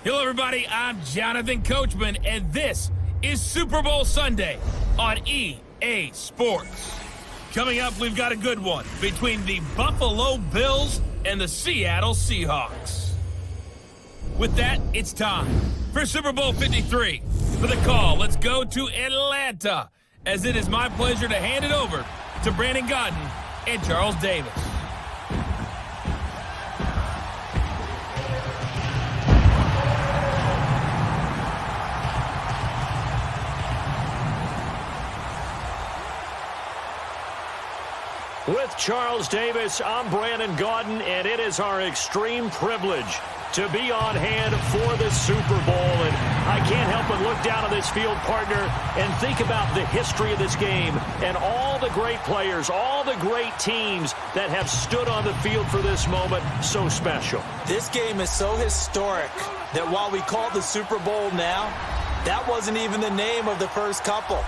Hello, everybody. I'm Jonathan Coachman, and this is Super Bowl Sunday on EA Sports. Coming up, we've got a good one between the Buffalo Bills and the Seattle Seahawks. With that, it's time for Super Bowl 53. For the call, let's go to Atlanta, as it is my pleasure to hand it over to Brandon Gaudin and Charles Davis. With Charles Davis, I'm Brandon Gaudin, and it is our extreme privilege to be on hand for the Super Bowl. And I can't help but look down on this field, partner, and think about the history of this game and all the great players, all the great teams that have stood on the field for this moment. So special. This game is so historic that while we call it the Super Bowl now, that wasn't even the name of the first couple.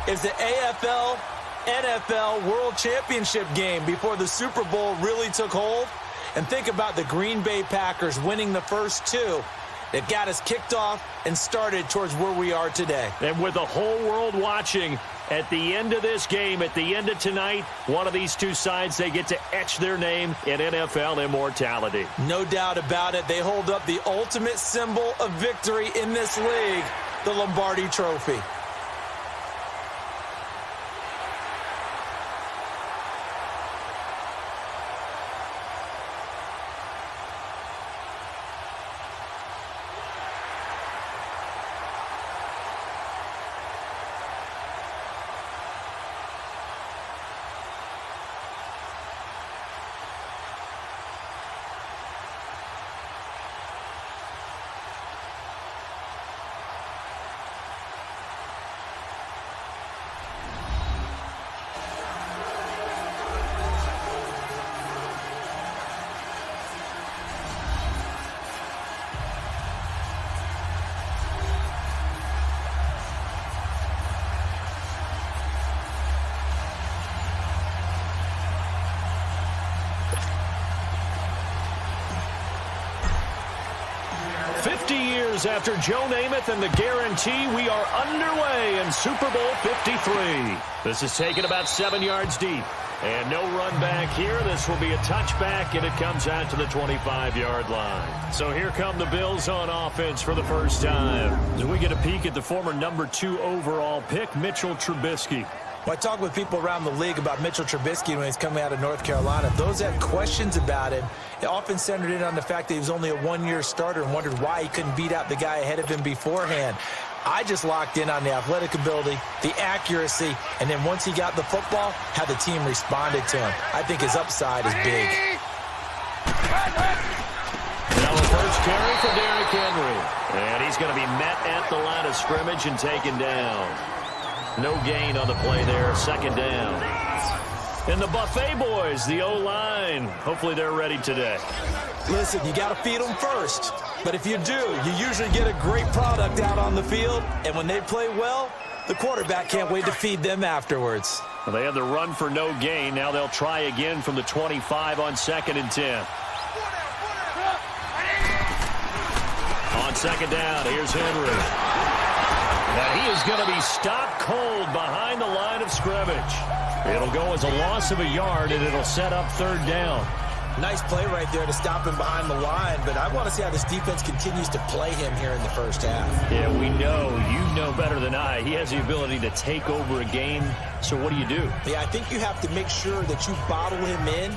It's the AFL NFL World Championship game before the Super Bowl really took hold. And think about the Green Bay Packers winning the first two that got us kicked off and started towards where we are today. And with the whole world watching, at the end of this game, at the end of tonight, one of these two sides, they get to etch their name in NFL immortality. No doubt about it. They hold up the ultimate symbol of victory in this league, the Lombardi Trophy. After Joe Namath and the guarantee, we are underway in Super Bowl 53. This is taken about 7 yards deep. And no run back here. This will be a touchback, and it comes out to the 25-yard line. So here come the Bills on offense for the first time. As we get a peek at the former number 2 overall pick, Mitchell Trubisky. Well, I talk with people around the league about Mitchell Trubisky when he's coming out of North Carolina. Those that have questions about him, it often centered in on the fact that he was only a one-year starter and wondered why he couldn't beat out the guy ahead of him beforehand. I just locked in on the athletic ability, the accuracy, and then once he got the football, how the team responded to him. I think his upside is big. Now the first carry for Derrick Henry. And he's going to be met at the line of scrimmage and taken down. No gain on the play there, second down. And the Buffet boys, the O-line, hopefully they're ready today. Listen, you got to feed them first. But if you do, you usually get a great product out on the field. And when they play well, the quarterback can't wait to feed them afterwards. Well, they had the run for no gain. Now they'll try again from the 25 on 2nd and 10. On second down, here's Henry. Now he is going to be stopped cold behind the line of scrimmage. It'll go as a loss of a yard, and it'll set up 3rd down. Nice play right there to stop him behind the line, but I want to see how this defense continues to play him here in the first half. Yeah, we know. You know better than I. He has the ability to take over a game, so what do you do? Yeah, I think you have to make sure that you bottle him in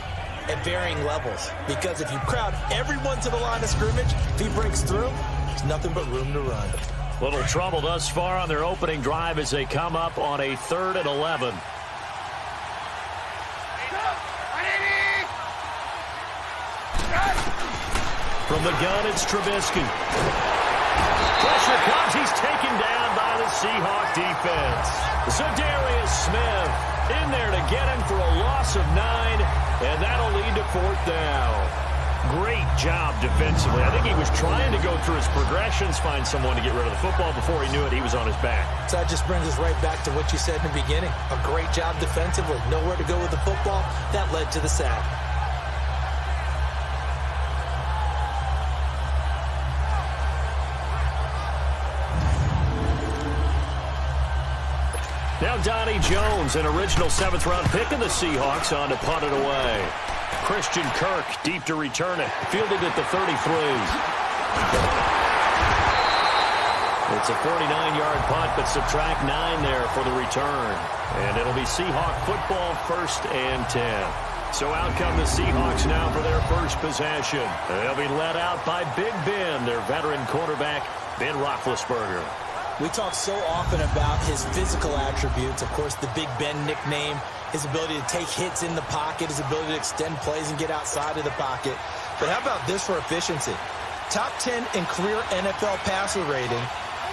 at varying levels, because if you crowd everyone to the line of scrimmage, if he breaks through, there's nothing but room to run. Little trouble thus far on their opening drive as they come up on a 3rd and 11. From the gun, it's Trubisky. Pressure comes. He's taken down by the Seahawk defense. Za'Darius Smith in there to get him for a loss of 9, and that'll lead to 4th down. Great job defensively. I think he was trying to go through his progressions, find someone to get rid of the football. Before he knew it, he was on his back. So that just brings us right back to what you said in the beginning. A great job defensively. Nowhere to go with the football. That led to the sack. Now Donnie Jones, an original 7th-round pick of the Seahawks, on to punt it away. Christian Kirk deep to return it. Fielded at the 33. It's a 49-yard punt, but subtract 9 there for the return. And it'll be Seahawk football, 1st and 10. So out come the Seahawks now for their first possession. They'll be led out by Big Ben, their veteran quarterback, Ben Roethlisberger. We talk so often about his physical attributes. Of course, the Big Ben nickname, his ability to take hits in the pocket, his ability to extend plays and get outside of the pocket. But how about this for efficiency? Top 10 in career NFL passer rating.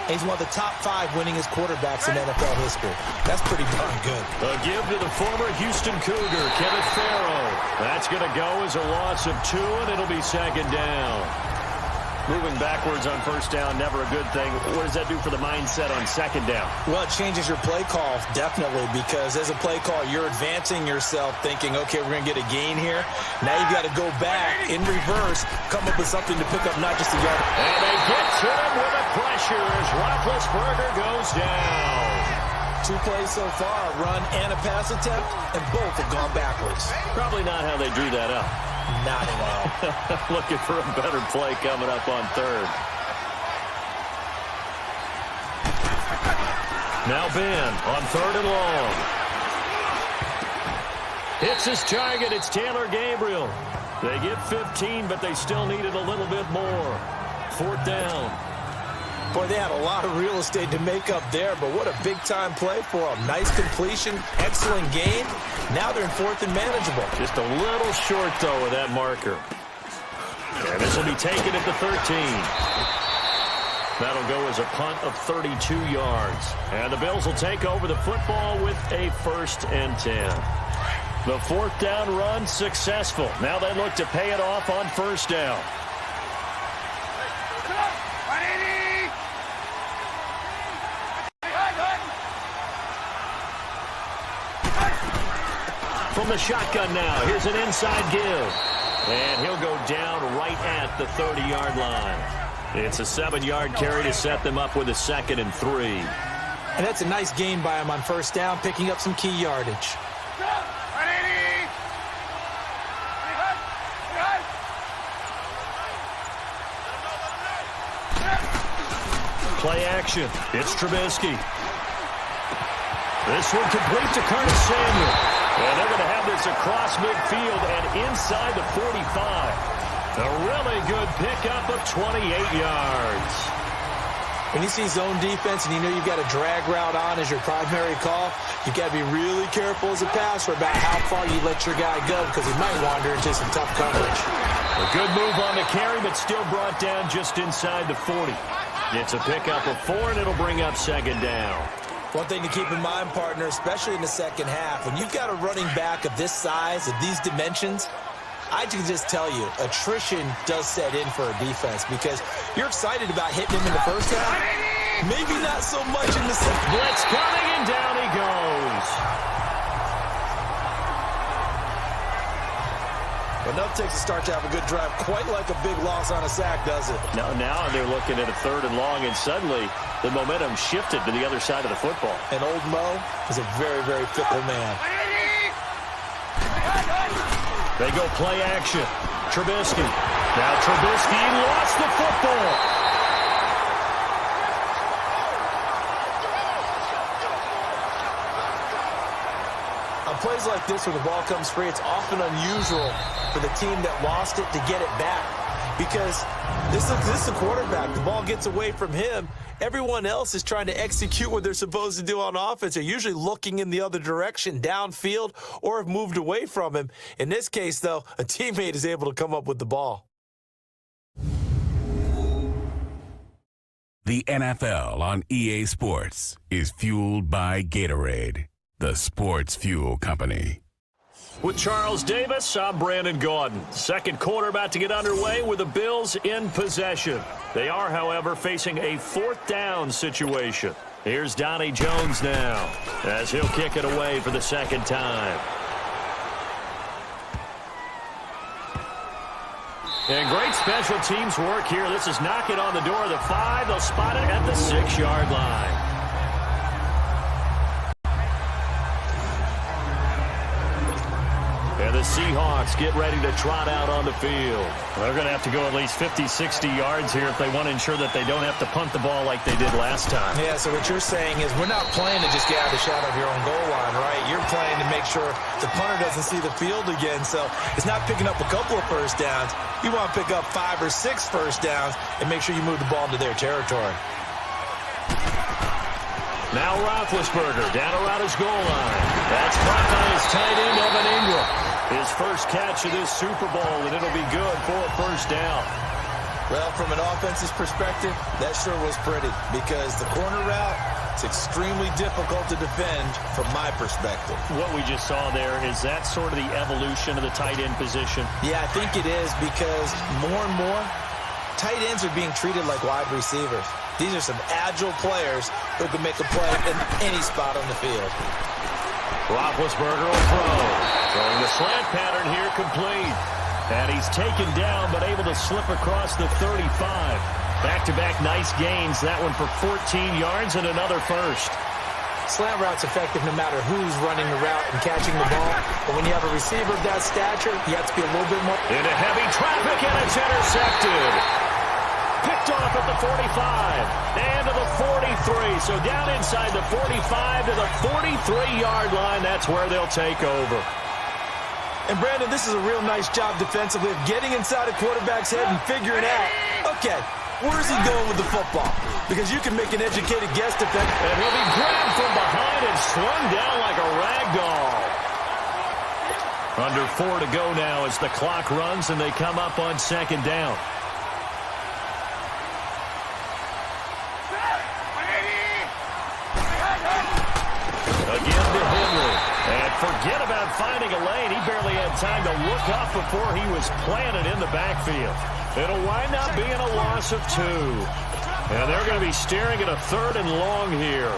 He's one of the top 5 winningest quarterbacks in NFL history. That's pretty darn good. A give to the former Houston Cougar, Kenneth Farrow. That's going to go as a loss of 2, and it'll be 2nd down. Moving backwards on 1st down, never a good thing. What does that do for the mindset on 2nd down? Well, it changes your play call, definitely, because as a play call, you're advancing yourself thinking, okay, we're going to get a gain here. Now you've got to go back in reverse, come up with something to pick up not just a yard. And they get to him with the pressure as Roethlisberger goes down. 2 plays so far, a run and a pass attempt, and both have gone backwards. Probably not how they drew that up. Not at all. Looking for a better play coming up on 3rd. Now Ben on 3rd and long. Hits his target. It's Taylor Gabriel. They get 15, but they still needed a little bit more. 4th down. Boy, they had a lot of real estate to make up there, but what a big-time play for them. Nice completion, excellent gain. Now they're in 4th and manageable. Just a little short, though, of that marker. And this will be taken at the 13. That'll go as a punt of 32 yards. And the Bills will take over the football with a 1st and 10. The 4th down run successful. Now they look to pay it off on 1st down. From the shotgun now, here's an inside give. And he'll go down right at the 30-yard line. It's a 7-yard carry to set them up with a 2nd and 3. And that's a nice gain by him on 1st down, picking up some key yardage. Play action. It's Trubisky. This one complete to Curtis Samuel. And they're going to have this across midfield and inside the 45. A really good pickup of 28 yards. When you see zone defense and you know you've got a drag route on as your primary call, you've got to be really careful as a passer about how far you let your guy go because he might wander into some tough coverage. A good move on the carry, but still brought down just inside the 40. It's a pickup of 4, and it'll bring up 2nd down. One thing to keep in mind, partner, especially in the second half, when you've got a running back of this size, of these dimensions, I can just tell you, attrition does set in for a defense because you're excited about hitting him in the first half. Maybe not so much in the second. Blitz coming, and down he goes. Enough takes a start to have a good drive, quite like a big loss on a sack, does it? Now they're looking at a 3rd and long, and suddenly the momentum shifted to the other side of the football. And old Mo is a very, very fickle man. They go play action. Trubisky. Now Trubisky lost the football. On plays like this where the ball comes free, it's often unusual for the team that lost it to get it back. Because this is a quarterback. The ball gets away from him. Everyone else is trying to execute what they're supposed to do on offense. They're usually looking in the other direction, downfield, or have moved away from him. In this case, though, a teammate is able to come up with the ball. The NFL on EA Sports is fueled by Gatorade, the sports fuel company. With Charles Davis, I'm Brandon Gaudin. Second quarter about to get underway with the Bills in possession. They are, however, facing a 4th down situation. Here's Donnie Jones now as he'll kick it away for the 2nd time. And great special teams work here. This is knocking on the door of the 5. They'll spot it at the 6-yard line. And the Seahawks get ready to trot out on the field. They're going to have to go at least 50, 60 yards here if they want to ensure that they don't have to punt the ball like they did last time. Yeah, so what you're saying is we're not playing to just get out of the shadow of your own goal line, right? You're playing to make sure the punter doesn't see the field again. So it's not picking up a couple of first downs. You want to pick up 5 or 6 first downs and make sure you move the ball into their territory. Now Roethlisberger down around his goal line. That's caught by his tight end, Evan Ingram. His first catch of this Super Bowl, and it'll be good for a first down. Well, from an offense's perspective, that sure was pretty because the corner route, it's extremely difficult to defend from my perspective. What we just saw there, is that sort of the evolution of the tight end position? Yeah, I think it is because more and more, tight ends are being treated like wide receivers. These are some agile players who can make a play in any spot on the field. Roethlisberger will throw. Throwing the slant pattern here complete. And he's taken down but able to slip across the 35. Back-to-back nice gains. That one for 14 yards and another first. Slant route's effective no matter who's running the route and catching the ball. But when you have a receiver of that stature, you have to be a little bit more... Into heavy traffic, and it's intercepted. Picked off at the 45 and to the 43. So down inside the 45 to the 43-yard line. That's where they'll take over. And, Brandon, this is a real nice job defensively of getting inside a quarterback's head and figuring out, okay, where's he going with the football? Because you can make an educated guess defensively. And he'll be grabbed from behind and slung down like a rag doll. Under 4 to go now as the clock runs and they come up on second down. Again to Henry. And forget about finding a lane. He barely had time to look up before he was planted in the backfield. It'll wind up being a loss of 2. And they're going to be staring at a 3rd and long here.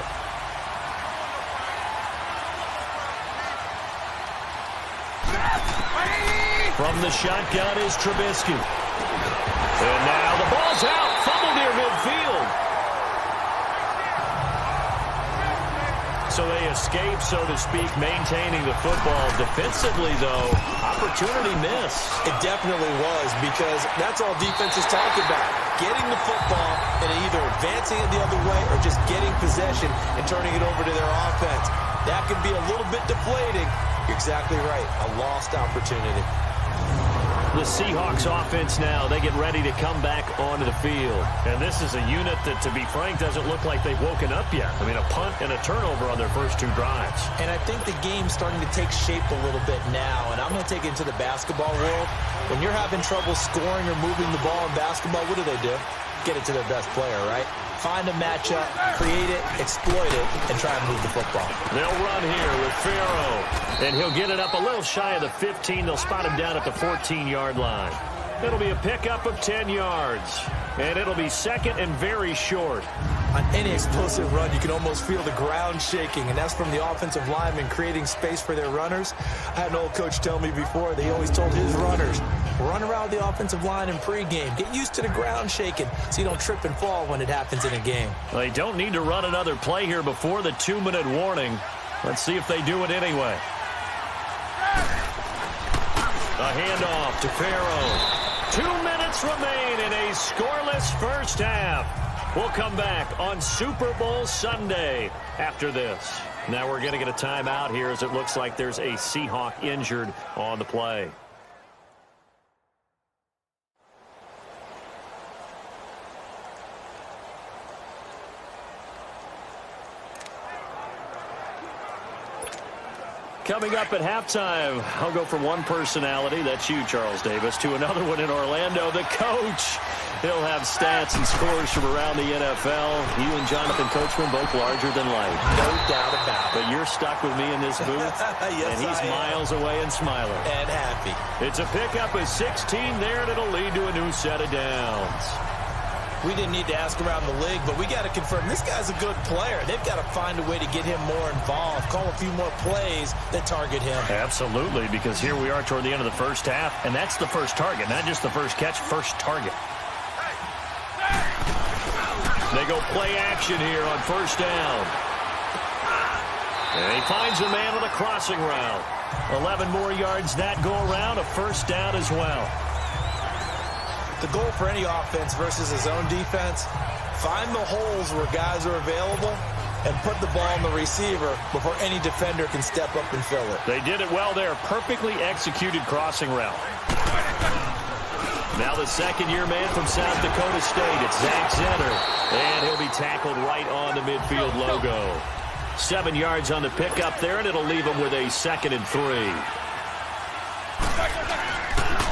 From the shotgun is Trubisky. And now the ball's out. Fumble near midfield. So they escape, so to speak, maintaining the football. Defensively, though, opportunity miss. It definitely was because that's all defense is talking about. Getting the football and either advancing it the other way or just getting possession and turning it over to their offense. That can be a little bit deflating. You're exactly right. A lost opportunity. The Seahawks offense now, they get ready to come back onto the field. And this is a unit that, to be frank, doesn't look like they've woken up yet. I mean, a punt and a turnover on their first 2 drives. And I think the game's starting to take shape a little bit now. And I'm going to take it into the basketball world. When you're having trouble scoring or moving the ball in basketball, what do? Get it to their best player, right? Find a matchup, create it, exploit it, and try and move the football. They'll run here with Farrow. And he'll get it up a little shy of the 15. They'll spot him down at the 14-yard line. It'll be a pickup of 10 yards. And it'll be second and very short. On any explosive run, you can almost feel the ground shaking, and that's from the offensive linemen creating space for their runners. I had an old coach tell me before that he always told his runners, run around the offensive line in pregame. Get used to the ground shaking so you don't trip and fall when it happens in a game. They don't need to run another play here before the 2-minute warning. Let's see if they do it anyway. A handoff to Farrow. 2 minutes remain in a scoreless first half. We'll come back on Super Bowl Sunday after this. Now we're going to get a timeout here as it looks like there's a Seahawk injured on the play. Coming up at halftime, I'll go from one personality, that's you, Charles Davis, to another one in Orlando, the coach. He'll have stats and scores from around the NFL. You and Jonathan Coachman, both larger than life. No doubt about it. But you're stuck with me in this booth, yes, and he's miles away and smiling. And happy. It's a pickup of 16 there, and it'll lead to a new set of downs. We didn't need to ask around the league, but we got to confirm this guy's a good player. They've got to find a way to get him more involved, call a few more plays that target him. Absolutely, because here we are toward the end of the first half, and that's the first target, not just the first catch, first target. They go play action here on first down. And he finds a man on a crossing route. 11 more yards that go around, a first down as well. The goal for any offense versus his own defense, find the holes where guys are available and put the ball on the receiver before any defender can step up and fill it. They did it well there. Perfectly executed crossing route. Now the second-year man from South Dakota State. It's Zach Zenner. And he'll be tackled right on the midfield logo. 7 yards on the pickup there, and it'll leave him with a 2nd and 3.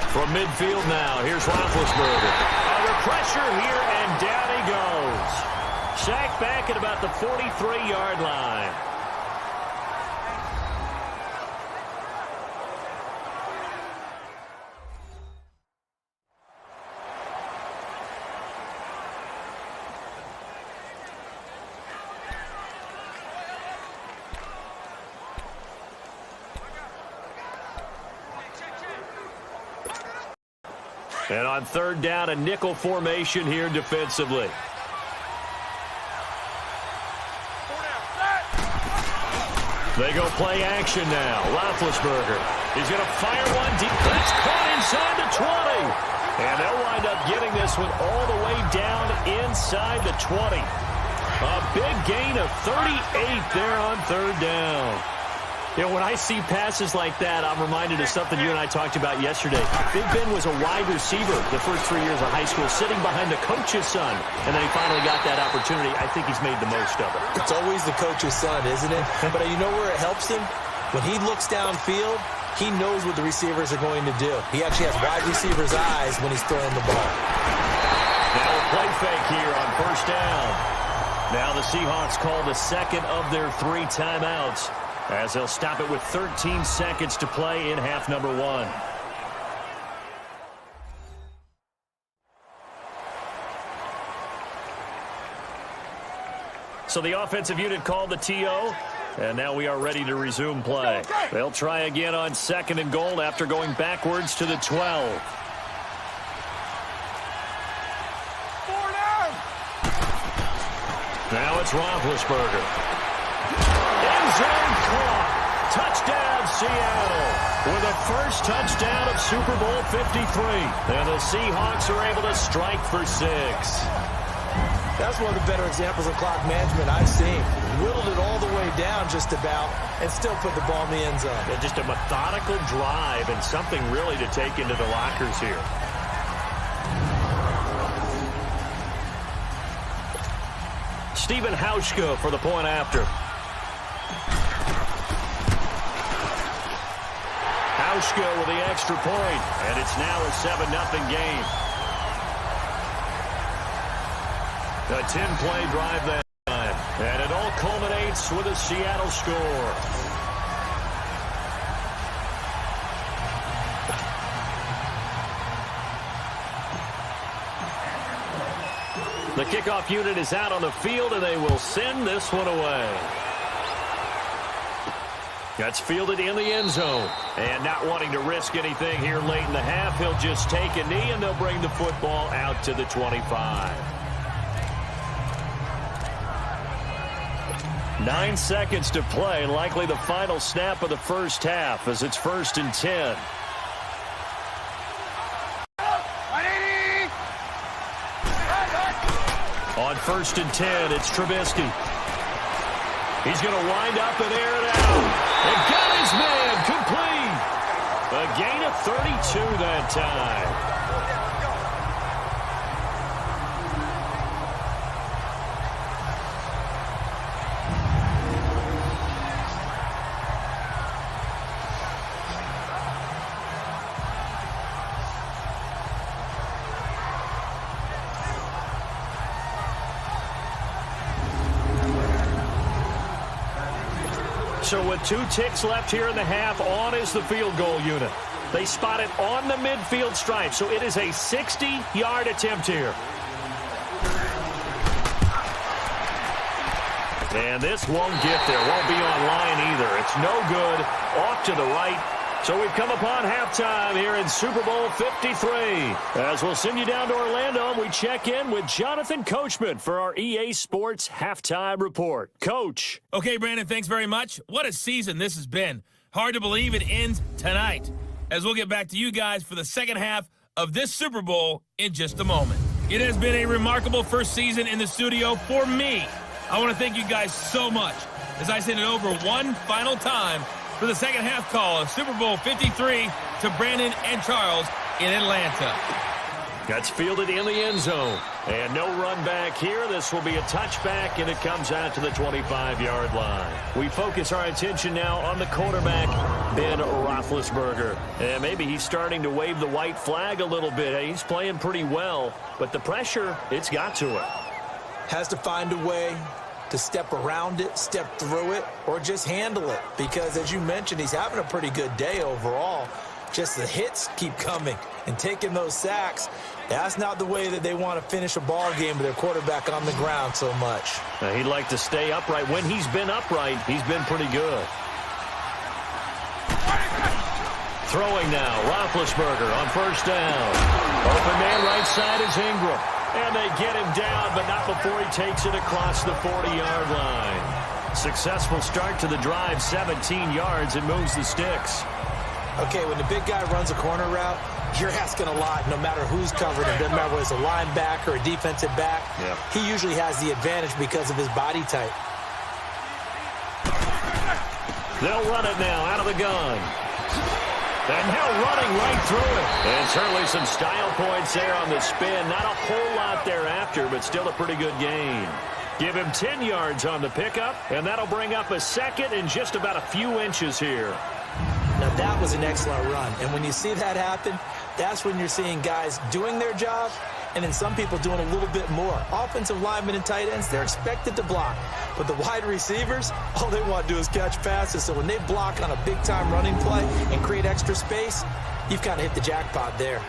From midfield now, here's Roethlisberger. Under pressure here, and down he goes. Sacked back at about the 43-yard line. And on 3rd down, a nickel formation here defensively. They go play action now. Roethlisberger. He's going to fire one deep. That's caught inside the 20. And they'll wind up getting this one all the way down inside the 20. A big gain of 38 there on 3rd down. You know, when I see passes like that, I'm reminded of something you and I talked about yesterday. Big Ben was a wide receiver the first 3 years of high school, sitting behind the coach's son. And then he finally got that opportunity. I think he's made the most of it. It's always the coach's son, isn't it? But you know where it helps him? When he looks downfield, he knows what the receivers are going to do. He actually has wide receivers' eyes when he's throwing the ball. Now a play fake here on 1st down. Now the Seahawks call the 2nd of their 3 timeouts, as they'll stop it with 13 seconds to play in half number 1. So the offensive unit called the TO, and now we are ready to resume play. They'll try again on 2nd and goal after going backwards to the 12. Now it's Roethlisberger. End zone caught. Touchdown, Seattle. With the first touchdown of Super Bowl 53. And the Seahawks are able to strike for 6. That's one of the better examples of clock management I've seen. Whittled it all the way down just about and still put the ball in the end zone. Yeah, just a methodical drive and something really to take into the lockers here. Stephen Hauschka for the point after. Hauschka with the extra point, and it's now a 7-0 game. A 10-play drive that time, and it all culminates with a Seattle score. The kickoff unit is out on the field, and they will send this one away. That's fielded in the end zone. And not wanting to risk anything here late in the half, he'll just take a knee, and they'll bring the football out to the 25. 9 seconds to play, likely the final snap of the first half as it's 1st and 10. On 1st and 10, it's Trubisky. He's going to wind up and air it out. And got his man complete. A gain of 32 that time. So with 2 ticks left here in the half, on is the field goal unit. They spot it on the midfield stripe, so it is a 60-yard attempt here. And this won't get there. Won't be on line either. It's no good. Off to the right. So we've come upon halftime here in Super Bowl 53. As we'll send you down to Orlando, we check in with Jonathan Coachman for our EA Sports Halftime Report. Coach. Okay, Brandon, thanks very much. What a season this has been. Hard to believe it ends tonight, as we'll get back to you guys for the second half of this Super Bowl in just a moment. It has been a remarkable first season in the studio for me. I want to thank you guys so much as I send it over one final time for the second half call of Super Bowl 53 to Brandon and Charles in Atlanta. That's fielded in the end zone. And no run back here. This will be a touchback, and it comes out to the 25-yard line. We focus our attention now on the quarterback, Ben Roethlisberger. And maybe he's starting to wave the white flag a little bit. He's playing pretty well, but the pressure, it's got to him. Has to find a way to step around it, step through it, or just handle it. Because, as you mentioned, he's having a pretty good day overall. Just the hits keep coming and taking those sacks. That's not the way that they want to finish a ball game with their quarterback on the ground so much. He'd like to stay upright. When he's been upright, he's been pretty good. Throwing now, Roethlisberger on first down. Open man right side is Ingram. And they get him down, but not before he takes it across the 40-yard line. Successful start to the drive, 17 yards, and moves the sticks. Okay, when the big guy runs a corner route, you're asking a lot no matter who's covering him. Doesn't matter whether it's a linebacker or a defensive back. Yeah. He usually has the advantage because of his body type. They'll run it now out of the gun. And now running right through it. And certainly some style points there on the spin. Not a whole lot thereafter, but still a pretty good gain. Give him 10 yards on the pickup, and that'll bring up a second and just about a few inches here. Now, that was an excellent run. And when you see that happen, that's when you're seeing guys doing their job and then some people doing a little bit more. Offensive linemen and tight ends, they're expected to block. But the wide receivers, all they want to do is catch passes. So when they block on a big-time running play and create extra space, you've kind of hit the jackpot there.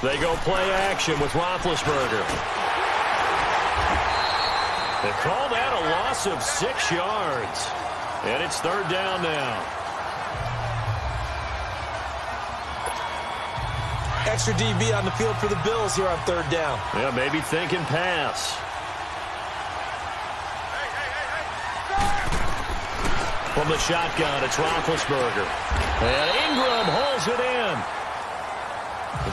They go play action with Roethlisberger. They call that a loss of 6 yards. And it's third down now. Extra DB on the field for the Bills here on third down. Yeah, maybe thinking pass. From the shotgun, it's Roethlisberger. And Ingram holds it in.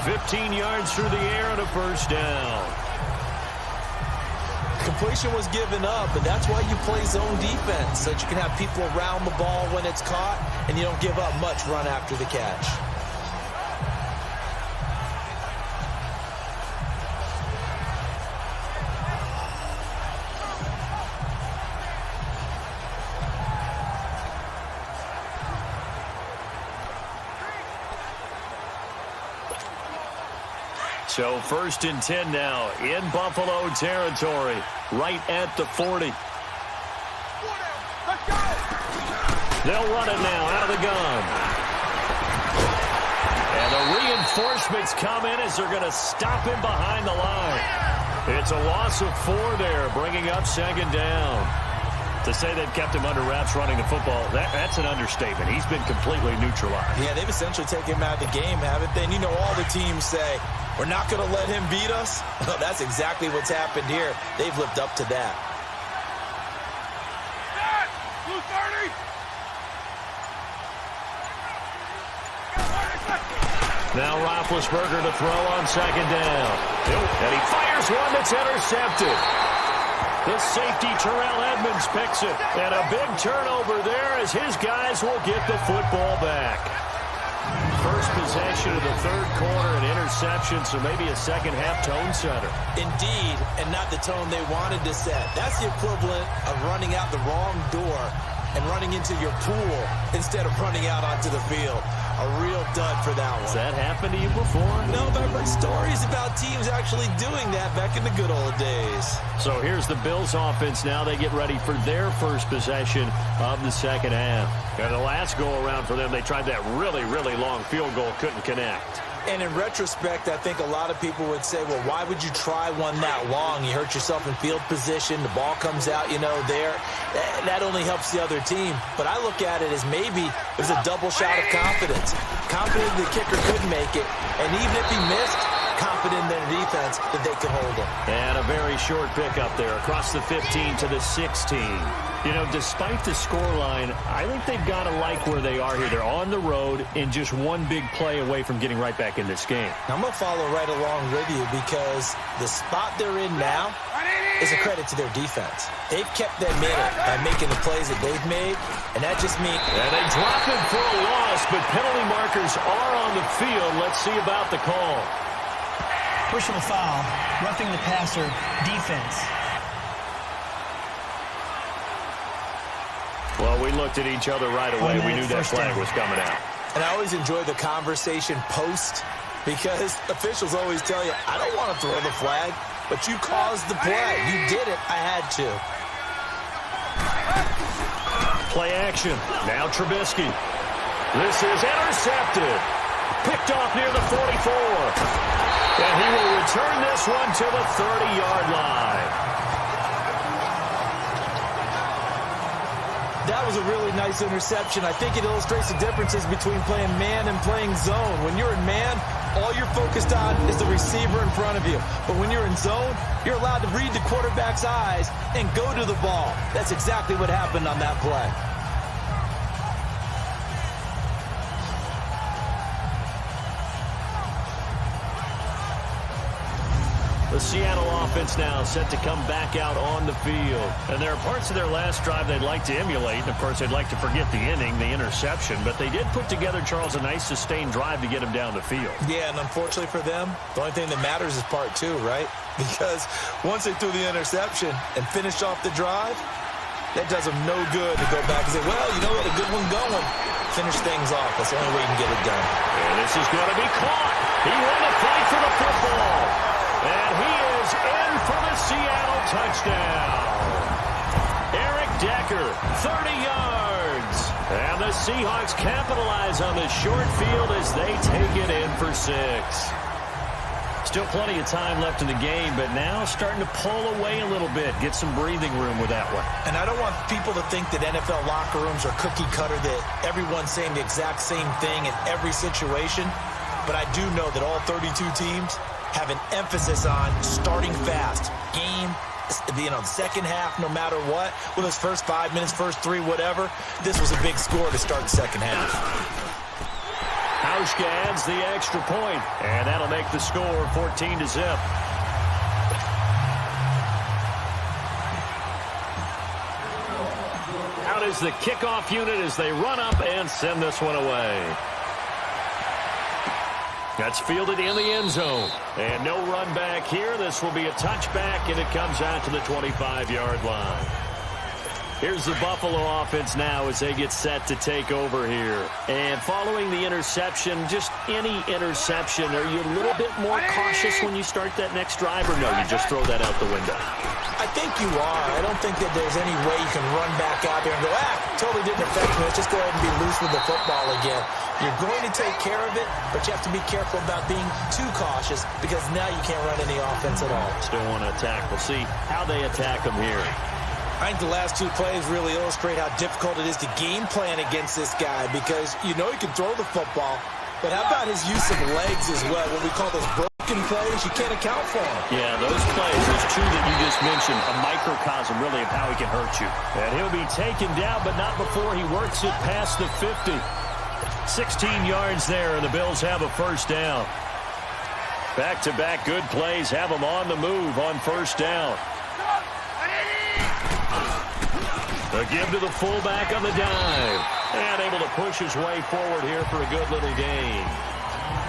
15 yards through the air on a first down. Completion was given up, but that's why you play zone defense, so that you can have people around the ball when it's caught, and you don't give up much run after the catch. So first and 10 now in Buffalo territory, right at the 40. They'll run it now out of the gun. And the reinforcements come in as they're going to stop him behind the line. It's a loss of 4 there, bringing up second down. To say they've kept him under wraps running the football, that's an understatement. He's been completely neutralized. Yeah, they've essentially taken him out of the game, haven't they? And you know, all the teams say, we're not going to let him beat us. Well, that's exactly what's happened here. They've lived up to that. Now Roethlisberger to throw on second down. And he fires one that's intercepted. The safety, Terrell Edmonds, picks it. And a big turnover there as his guys will get the football back. First possession of the third quarter, an interception, so maybe a second-half tone setter. Indeed, and not the tone they wanted to set. That's the equivalent of running out the wrong door and running into your pool instead of running out onto the field. A real dud for that one. Has that happened to you before? No, but I've heard stories about teams actually doing that back in the good old days. So here's the Bills offense now. They get ready for their first possession of the second half. And the last go-around for them, they tried that really, really long field goal, couldn't connect. And in retrospect, I think a lot of people would say, well, why would you try one that long? You hurt yourself in field position. The ball comes out, there. That only helps the other team. But I look at it as maybe it was a double shot of confidence. Confident the kicker could make it. And even if he missed, confident in their defense that they could hold him. And a very short pickup there across the 15 to the 16. Despite the scoreline, I think they've got to like where they are here. They're on the road and just one big play away from getting right back in this game. I'm going to follow right along with you because the spot they're in now is a credit to their defense. They've kept them in it by making the plays that they've made, and that just means... And they drop him for a loss, but penalty markers are on the field. Let's see about the call. Personal foul, roughing the passer, defense. Well, we looked at each other right away. We knew that flag was coming out. And I always enjoy the conversation post because officials always tell you, I don't want to throw the flag, but you caused the play. You did it. I had to. Play action. Now Trubisky. This is intercepted. Picked off near the 44. And he will return this one to the 30-yard line. That was a really nice interception. I think it illustrates the differences between playing man and playing zone. When you're in man, all you're focused on is the receiver in front of you. But when you're in zone, you're allowed to read the quarterback's eyes and go to the ball. That's exactly what happened on that play. The Seattle offense now set to come back out on the field. And there are parts of their last drive they'd like to emulate. And, of course, they'd like to forget the inning, the interception. But they did put together, Charles, a nice sustained drive to get him down the field. Yeah, and unfortunately for them, the only thing that matters is part two, right? Because once they threw the interception and finished off the drive, that does them no good to go back and say, well, you know what, a good one going. Finish things off. That's the only way you can get it done. And this is going to be caught. He won the fight for the football. And he is in for the Seattle touchdown. Eric Decker, 30 yards. And the Seahawks capitalize on the short field as they take it in for 6. Still plenty of time left in the game, but now starting to pull away a little bit, get some breathing room with that one. And I don't want people to think that NFL locker rooms are cookie cutter, that everyone's saying the exact same thing in every situation. But I do know that all 32 teams have an emphasis on starting fast. Game, the second half, no matter what. Well, those first 5 minutes, first 3, whatever. This was a big score to start the second half. Hauschka adds the extra point, and that'll make the score 14-0. Out is the kickoff unit as they run up and send this one away. That's fielded in the end zone. And no run back here. This will be a touchback, and it comes out to the 25-yard line. Here's the Buffalo offense now as they get set to take over here. And following the interception, just any interception, are you a little bit more cautious when you start that next drive, or no, you just throw that out the window? I think you are. I don't think that there's any way you can run back out there and go, totally didn't affect me. Let's just go ahead and be loose with the football again. You're going to take care of it, but you have to be careful about being too cautious because now you can't run any offense at all. Still want to attack. We'll see how they attack them here. I think the last 2 plays really illustrate how difficult it is to game plan against this guy because you know he can throw the football, but how about his use of legs as well? What we call those broken plays, you can't account for them. Yeah, those plays, those 2 that you just mentioned, a microcosm really of how he can hurt you. And he'll be taken down, but not before he works it past the 50. 16 yards there, and the Bills have a first down. Back-to-back good plays have them on the move on first down. A give to the fullback on the dive. And able to push his way forward here for a good little gain.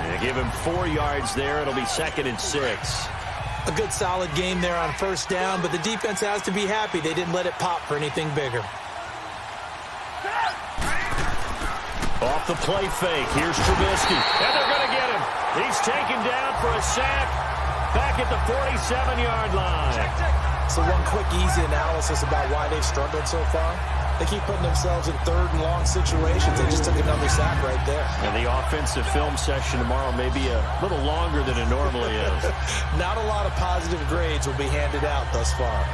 And give him 4 yards there. It'll be 2nd and 6. A good solid game there on first down, but the defense has to be happy. They didn't let it pop for anything bigger. Off the play fake. Here's Trubisky. And they're going to get him. He's taken down for a sack. Back at the 47-yard line. So one quick, easy analysis about why they've struggled so far. They keep putting themselves in third and long situations. They just took another sack right there. And the offensive film session tomorrow may be a little longer than it normally is. Not a lot of positive grades will be handed out thus far.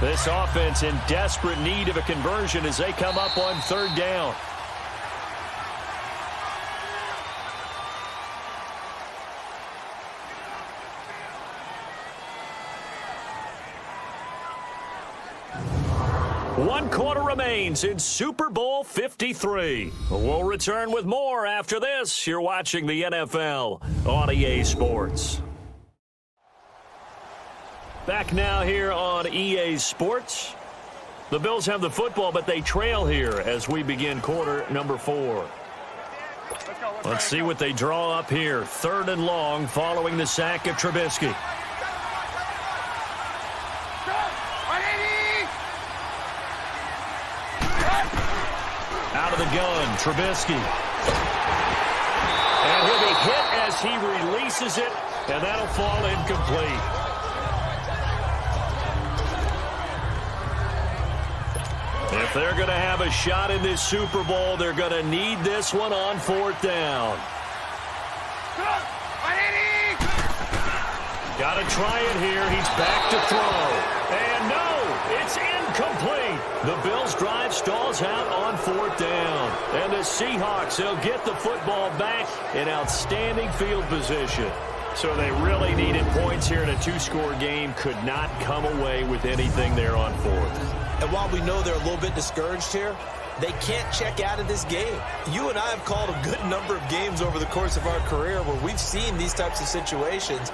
This offense in desperate need of a conversion as they come up on third down. One quarter remains in Super Bowl 53. We'll return with more after this. You're watching the NFL on EA Sports. Back now here on EA Sports. The Bills have the football, but they trail here as we begin quarter number 4. Let's see what they draw up here. Third and long following the sack of Trubisky. Out of the gun, Trubisky. And he'll be hit as he releases it, and that'll fall incomplete. If they're going to have a shot in this Super Bowl, they're going to need this one on fourth down. Got to try it here. He's back to throw. And no, it's incomplete. The Bills' drive stalls out on fourth down. And the Seahawks, they'll get the football back in outstanding field position. So they really needed points here in a 2-score game. Could not come away with anything there on fourth. And while we know they're a little bit discouraged here, they can't check out of this game. You and I have called a good number of games over the course of our career where we've seen these types of situations.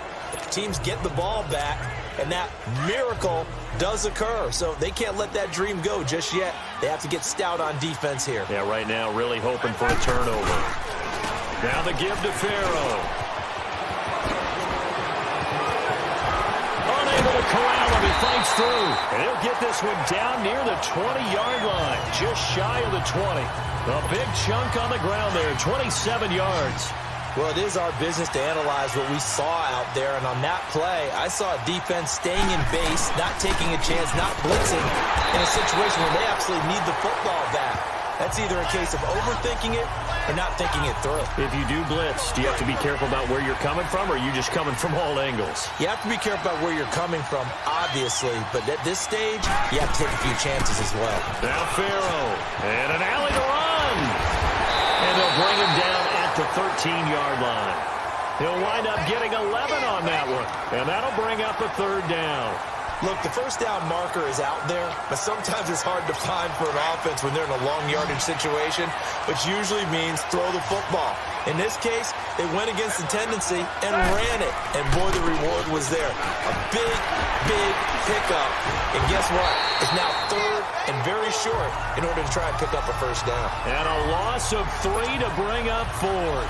Teams get the ball back, and that miracle does occur. So they can't let that dream go just yet. They have to get stout on defense here. Yeah, right now really hoping for a turnover. Now the give to Farrow. Unable to corral him. He fights through. And he'll get this one down near the 20-yard line, just shy of the 20. A big chunk on the ground there, 27 yards. Well, it is our business to analyze what we saw out there, and on that play, I saw a defense staying in base, not taking a chance, not blitzing, in a situation where they absolutely need the football back. That's either a case of overthinking it or not thinking it through. If you do blitz, do you have to be careful about where you're coming from, or are you just coming from all angles? You have to be careful about where you're coming from, obviously, but at this stage, you have to take a few chances as well. Now Farrow, and an alley to run. And they'll bring him down at the 13-yard line. He'll wind up getting 11 on that one, and that'll bring up a third down. Look, the first down marker is out there, but sometimes it's hard to find for an offense when they're in a long yardage situation, which usually means throw the football. In this case, they went against the tendency and ran it, and boy, the reward was there. A big, big pickup, and guess what? It's now third and very short in order to try and pick up a first down. And a loss of 3 to bring up fourth.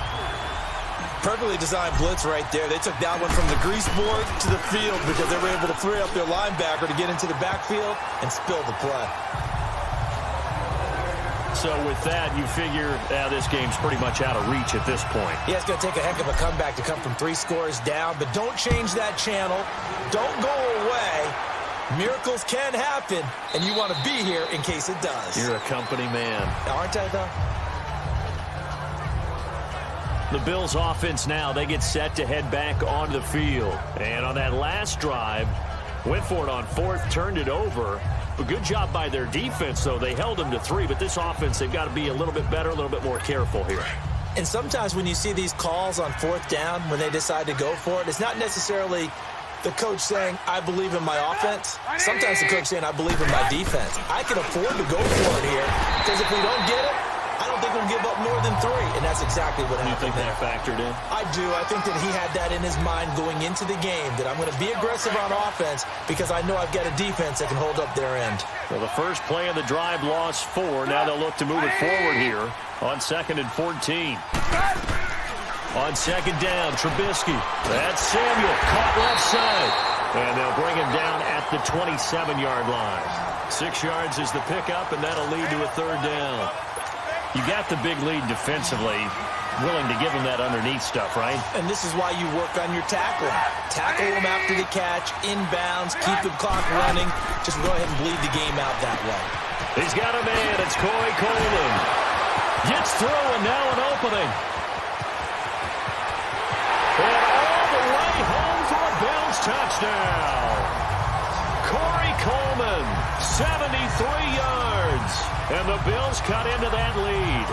Perfectly designed blitz right there. They took that one from the grease board to the field because they were able to free up their linebacker to get into the backfield and spill the play. So with that, you figure this game's pretty much out of reach at this point. Yeah, it's going to take a heck of a comeback to come from 3 scores down, but don't change that channel. Don't go away. Miracles can happen, and you want to be here in case it does. You're a company man. Aren't I, though? The Bills offense now, they get set to head back onto the field. And on that last drive, went for it on fourth, turned it over. A good job by their defense, though. They held them to 3, but this offense, they've got to be a little bit better, a little bit more careful here. And sometimes when you see these calls on fourth down, when they decide to go for it, it's not necessarily the coach saying, I believe in my offense. Sometimes the coach saying, I believe in my defense. I can afford to go for it here, because if we don't get it, I don't think we'll give up more than 3, and that's exactly what happened. You think that factored in? I do. I think that he had that in his mind going into the game, that I'm going to be aggressive on offense because I know I've got a defense that can hold up their end. Well, the first play of the drive lost 4. Now they'll look to move it forward here on 2nd and 14. On second down, Trubisky. That's Samuel, caught left side. And they'll bring him down at the 27-yard line. 6 yards is the pickup, and that'll lead to a third down. You got the big lead defensively. willing to give him that underneath stuff, right? And this is why you work on your tackling. Tackle them after the catch, inbounds, keep the clock running. Just go ahead and bleed the game out that way. He's got a man. It's Corey Coleman. Gets through, and now an opening. And all the way home for a Bills touchdown. Corey Coleman, 73 yards. And the Bills cut into that lead.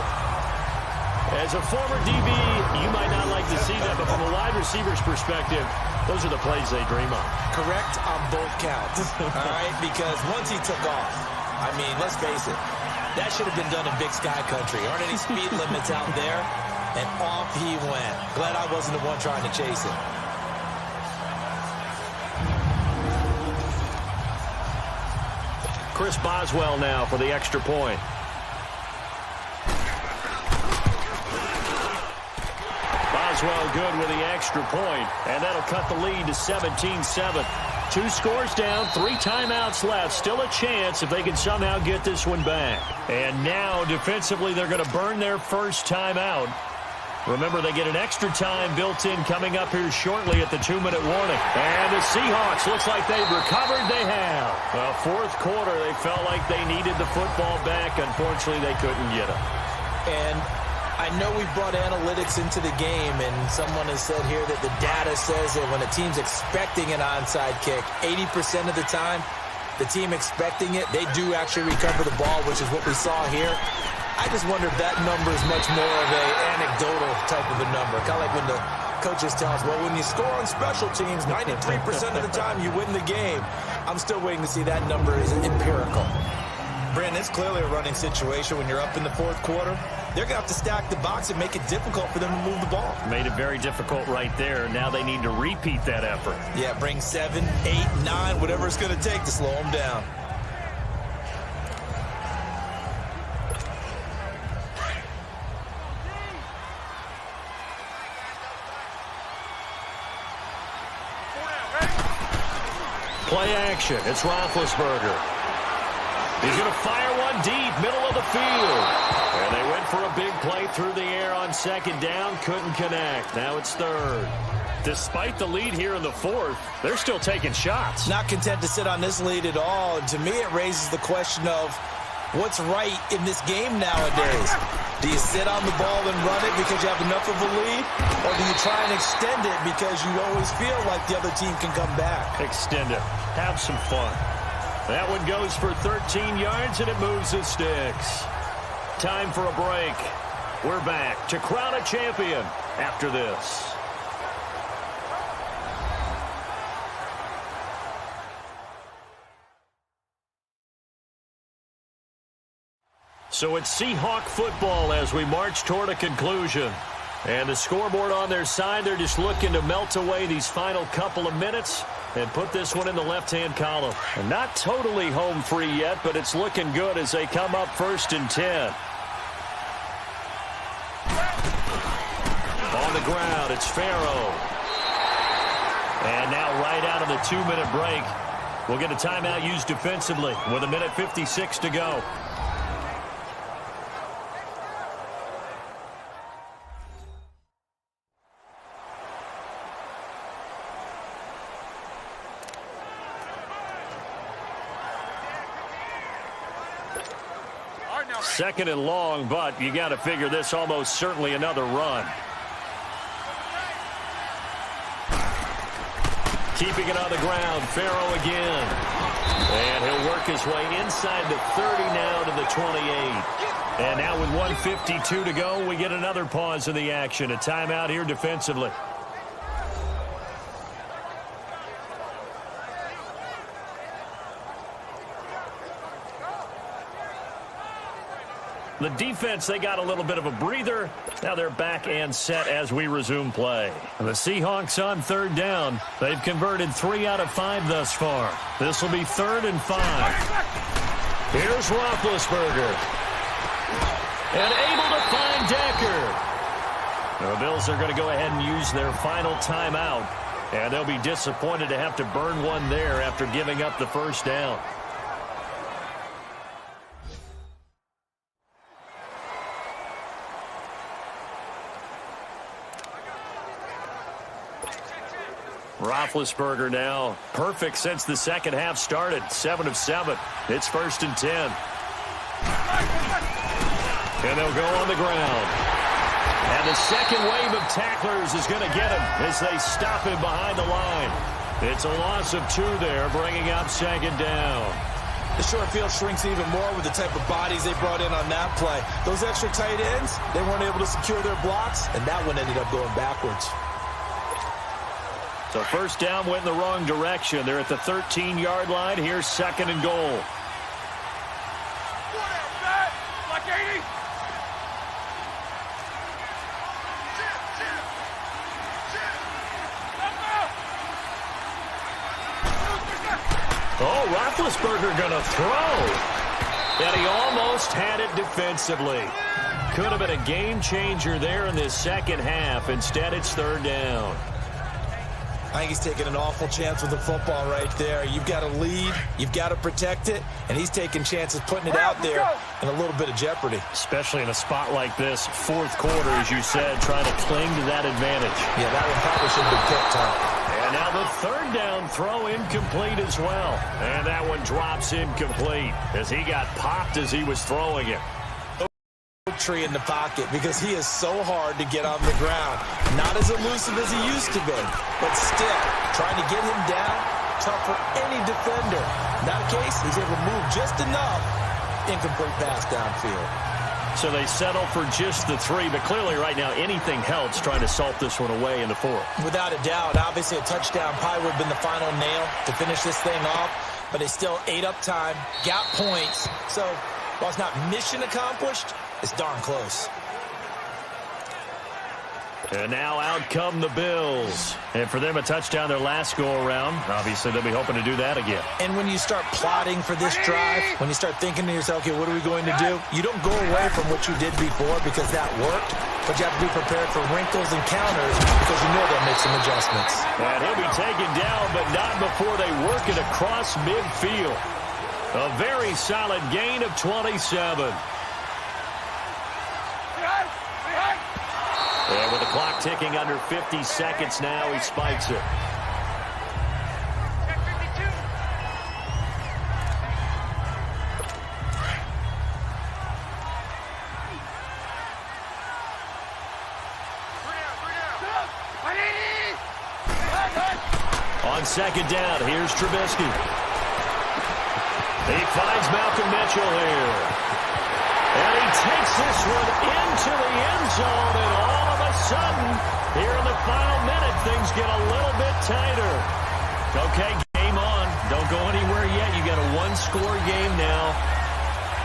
As a former DB, you might not like to see that, but from a wide receiver's perspective, those are the plays they dream of. Correct on both counts, all right? Because once he took off, I mean, let's face it, that should have been done in Big Sky Country. Aren't any speed limits out there? And off he went. Glad I wasn't the one trying to chase it. Chris Boswell now for the extra point. Boswell good with the extra point, and that'll cut the lead to 17-7. 2 scores down, 3 timeouts left. Still a chance if they can somehow get this one back. And now, defensively, they're going to burn their first timeout. Remember, they get an extra time built in coming up here shortly at the 2-minute warning. And the Seahawks, looks like they've recovered. They have. Well, fourth quarter, they felt like they needed the football back. Unfortunately, they couldn't get it. And I know we brought analytics into the game, and someone has said here that the data says that when a team's expecting an onside kick, 80% of the time, the team expecting it, they do actually recover the ball, which is what we saw here. I just wonder if that number is much more of a anecdotal type of a number. Kind of like when the coaches tell us, well, when you score on special teams, 93% of the time you win the game. I'm still waiting to see that number is empirical. Brandon, it's clearly a running situation when you're up in the fourth quarter. They're going to have to stack the box and make it difficult for them to move the ball. Made it very difficult right there. Now they need to repeat that effort. Yeah, bring 7, 8, 9, whatever it's going to take to slow them down. Play action. It's Roethlisberger. He's going to fire one deep, middle of the field. And they went for a big play through the air on second down. Couldn't connect. Now it's third. Despite the lead here in the fourth, they're still taking shots. Not content to sit on this lead at all. And to me, it raises the question of what's right in this game nowadays. Do you sit on the ball and run it because you have enough of a lead? Or do you try and extend it because you always feel like the other team can come back? Extend it. Have some fun. That one goes for 13 yards, and it moves the sticks. Time for a break. We're back to crown a champion after this. So it's Seahawk football as we march toward a conclusion. And the scoreboard on their side, they're just looking to melt away these final couple of minutes and put this one in the left-hand column. And not totally home free yet, but it's looking good as they come up 1st and 10. On the ground, it's Farrow. And now right out of the 2-minute break, we'll get a timeout used defensively with 1:56 to go. Second and long, but you got to figure this almost certainly another run. Keeping it on the ground, Farrow again. And he'll work his way inside the 30 now to the 28. And now with 1:52 to go, we get another pause in the action. A timeout here defensively. The defense, they got a little bit of a breather. Now they're back and set as we resume play. The Seahawks on 3rd down. They've converted 3 out of 5 thus far. This will be 3rd and 5. Here's Roethlisberger. And able to find Decker. The Bills are going to go ahead and use their final timeout. And they'll be disappointed to have to burn one there after giving up the first down. Roethlisberger now perfect since the second half started. 7 of 7. It's 1st and 10. And they'll go on the ground. And the second wave of tacklers is going to get him as they stop him behind the line. It's a loss of 2 there, bringing up 2nd down. The short field shrinks even more with the type of bodies they brought in on that play. Those extra tight ends, they weren't able to secure their blocks, and that one ended up going backwards. So 1st down went in the wrong direction. They're at the 13-yard line. Here's 2nd and goal. Oh, Roethlisberger going to throw. And he almost had it defensively. Could have been a game changer there in this second half. Instead, it's 3rd down. I think he's taking an awful chance with the football right there. You've got to lead, you've got to protect it, and he's taking chances putting it out there in a little bit of jeopardy. Especially in a spot like this, 4th quarter, as you said, trying to cling to that advantage. Yeah, that one probably should have been picked, Tom. And now the 3rd down throw incomplete as well. And that one drops incomplete as he got popped as he was throwing it. Tree in the pocket because he is so hard to get on the ground. Not as elusive as he used to be, but still trying to get him down, tough for any defender. In that case, he's able to move just enough. Incomplete pass downfield. So they settle for just the 3, but clearly right now anything helps trying to salt this one away in the 4th. Without a doubt, obviously a touchdown probably would have been the final nail to finish this thing off, but they still ate up time, got points. So while it's not mission accomplished, it's darn close. And now out come the Bills. And for them, a touchdown their last go-around. Obviously, they'll be hoping to do that again. And when you start plotting for this drive, when you start thinking to yourself, okay, what are we going to do? You don't go away from what you did before because that worked, but you have to be prepared for wrinkles and counters because you know they'll make some adjustments. And he'll be taken down, but not before they work it across midfield. A very solid gain of 27. And with the clock ticking under 50 seconds now, he spikes it. On 2nd down, here's Trubisky. He finds Malcolm Mitchell here. And he takes this one into the end zone, and all of a sudden, here in the final minute, things get a little bit tighter. Okay, game on. Don't go anywhere yet. You got a 1-score game now.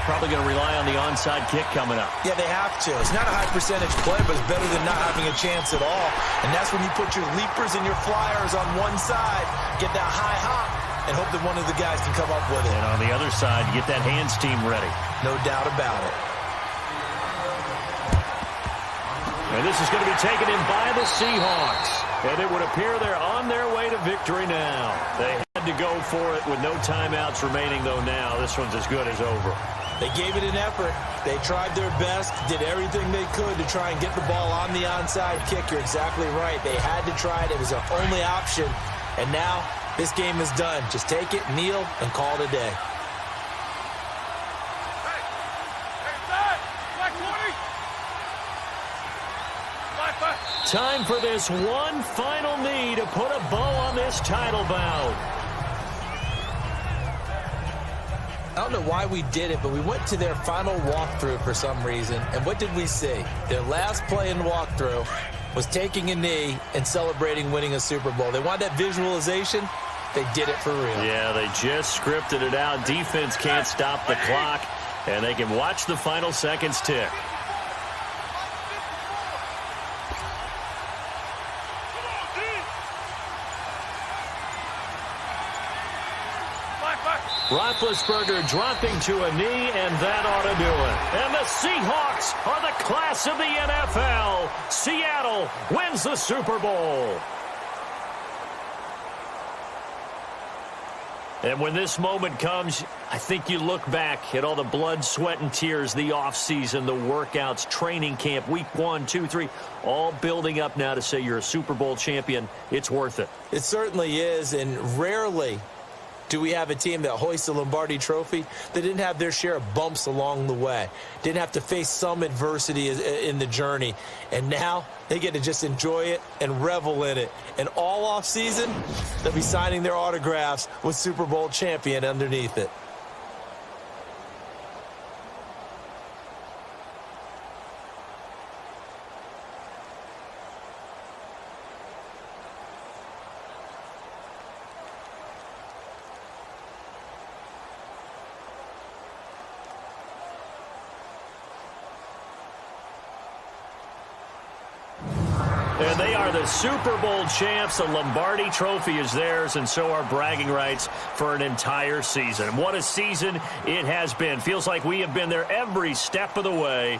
Probably going to rely on the onside kick coming up. Yeah, they have to. It's not a high percentage play, but it's better than not having a chance at all. And that's when you put your leapers and your flyers on one side, get that high hop, and hope that one of the guys can come up with it. And on the other side, get that hands team ready. No doubt about it. And this is going to be taken in by the Seahawks. And it would appear they're on their way to victory now. They had to go for it with no timeouts remaining, though now. This one's as good as over. They gave it an effort. They tried their best, did everything they could to try and get the ball on the onside kick. You're exactly right. They had to try it. It was their only option. And now this game is done. Just take it, kneel, and call it a day. Time for this one final knee to put a bow on this title bout. I don't know why we did it, but we went to their final walkthrough for some reason. And what did we see? Their last play in walkthrough was taking a knee and celebrating winning a Super Bowl. They want that visualization. They did it for real. Yeah, they just scripted it out. Defense can't stop the clock, and they can watch the final seconds tick. Roethlisberger dropping to a knee, and that ought to do it. And the Seahawks are the class of the NFL. Seattle wins the Super Bowl. And when this moment comes, I think you look back at all the blood, sweat, and tears, the offseason, the workouts, training camp, week 1, 2, 3, all building up now to say you're a Super Bowl champion. It's worth it. It certainly is, and rarely do we have a team that hoists the Lombardi Trophy that didn't have their share of bumps along the way, didn't have to face some adversity in the journey, and now they get to just enjoy it and revel in it. And all offseason, they'll be signing their autographs with Super Bowl champion underneath it. And they are the Super Bowl champs. The Lombardi Trophy is theirs, and so are bragging rights for an entire season. What a season it has been. Feels like we have been there every step of the way.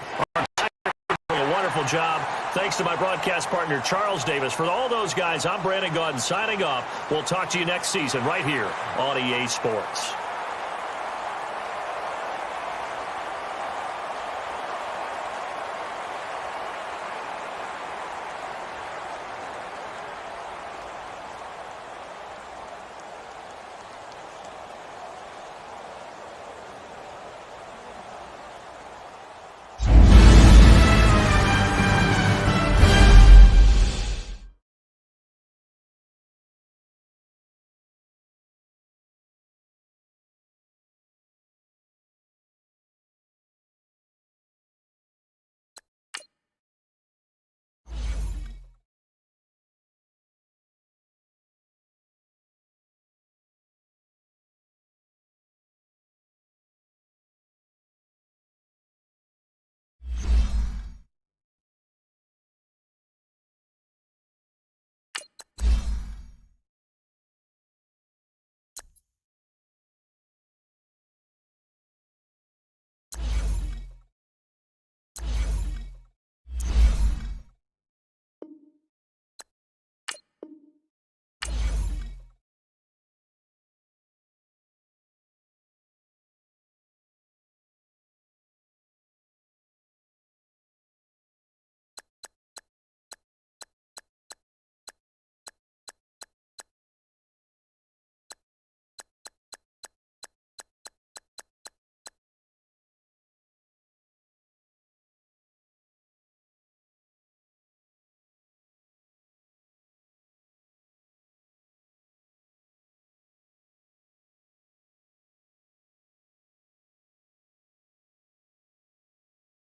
A wonderful job. Thanks to my broadcast partner, Charles Davis. For all those guys, I'm Brandon Gaudin signing off. We'll talk to you next season right here on EA Sports.